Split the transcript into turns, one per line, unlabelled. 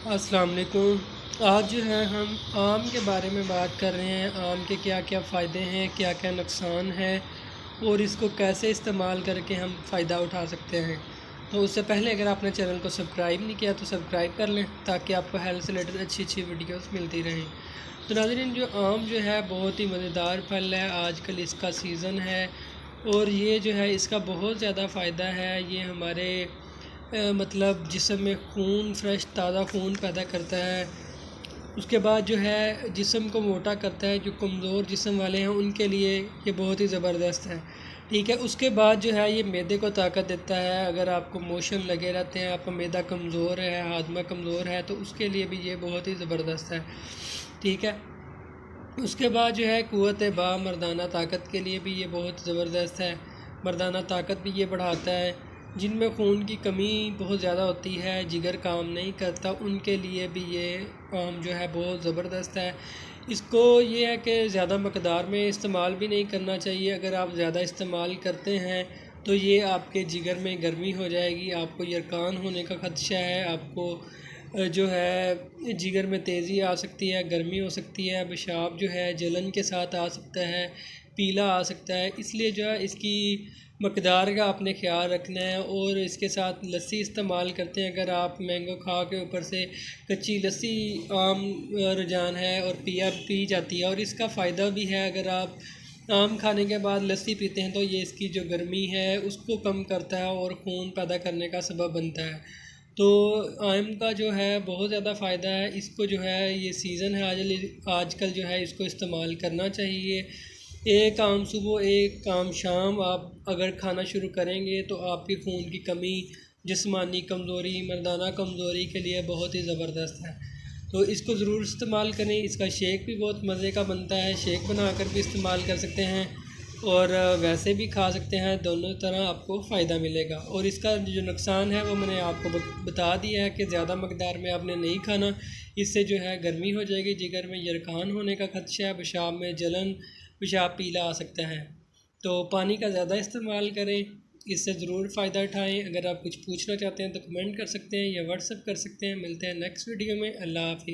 अस्सलाम वालेकुम। आज जो है हम आम के बारे में बात कर रहे हैं। आम के क्या क्या फ़ायदे हैं, क्या क्या नुकसान है और इसको कैसे इस्तेमाल करके हम फ़ायदा उठा सकते हैं। तो उससे पहले अगर आपने चैनल को सब्सक्राइब नहीं किया तो सब्सक्राइब कर लें ताकि आपको हेल्थ से रिलेटेड अच्छी अच्छी वीडियोस मिलती रहें। तो नाज़रीन, जो आम जो है बहुत ही मज़ेदार फल है। आजकल इसका सीज़न है और ये जो है इसका बहुत ज़्यादा फ़ायदा है। ये हमारे मतलब जिस्म में खून, फ्रेश ताज़ा खून पैदा करता है। उसके बाद जो है जिस्म को मोटा करता है। जो कमज़ोर जिस्म वाले हैं उनके लिए ये बहुत ही ज़बरदस्त है। ठीक है। उसके बाद जो है ये मैदे को ताकत देता है। अगर आपको मोशन लगे रहते हैं, आपका मैदा कमज़ोर है, हाजमा कमज़ोर है, तो उसके लिए भी ये बहुत ही ज़बरदस्त है। ठीक है। उसके बाद जो है क़ुव्वत बा मर्दाना ताकत के लिए भी ये बहुत ज़बरदस्त है। मर्दाना ताकत भी ये बढ़ाता है। जिनमें खून की कमी बहुत ज़्यादा होती है, जिगर काम नहीं करता, उनके लिए भी ये आम जो है बहुत ज़बरदस्त है। इसको ये है कि ज़्यादा मकदार में इस्तेमाल भी नहीं करना चाहिए। अगर आप ज़्यादा इस्तेमाल करते हैं तो ये आपके जिगर में गर्मी हो जाएगी, आपको यरकान होने का ख़दशा है, आपको जो है जिगर में तेज़ी आ सकती है, गर्मी हो सकती है, पेशाब जो है जलन के साथ आ सकता है, पीला आ सकता है। इसलिए जो है इसकी मकदार का आपने ख्याल रखना है। और इसके साथ लस्सी इस्तेमाल करते हैं। अगर आप मैंगो खा के ऊपर से कच्ची लस्सी आम रुझान है और पी जाती है और इसका फ़ायदा भी है। अगर आप आम खाने के बाद लस्सी पीते हैं तो ये इसकी जो गर्मी है उसको कम करता है और खून पैदा करने का सबब बनता है। तो आम का जो है बहुत ज़्यादा फ़ायदा है। इसको जो है ये सीज़न है आजकल जो है इसको इस्तेमाल करना चाहिए। एक आम सुबह एक आम शाम आप अगर खाना शुरू करेंगे तो आपकी खून की कमी, जिस्मानी कमज़ोरी, मर्दाना कमज़ोरी के लिए बहुत ही ज़बरदस्त है। तो इसको ज़रूर इस्तेमाल करें। इसका शेक भी बहुत मज़े का बनता है। शेक बनाकर भी इस्तेमाल कर सकते हैं और वैसे भी खा सकते हैं। दोनों तरह आपको फ़ायदा मिलेगा। और इसका जो नुकसान है वो मैंने आपको बता दिया है कि ज़्यादा मकदार में आपने नहीं खाना। इससे जो है गर्मी हो जाएगी, जिगर में यरकान होने का खदशा है, पेशाब में जलन, पेशाब पीला आ सकता है। तो पानी का ज़्यादा इस्तेमाल करें, इससे ज़रूर फ़ायदा उठाएँ। अगर आप कुछ पूछना चाहते हैं तो कमेंट कर सकते हैं या व्हाट्सअप कर सकते हैं। मिलते हैं नेक्स्ट वीडियो में। अल्लाह हाफ़िज़।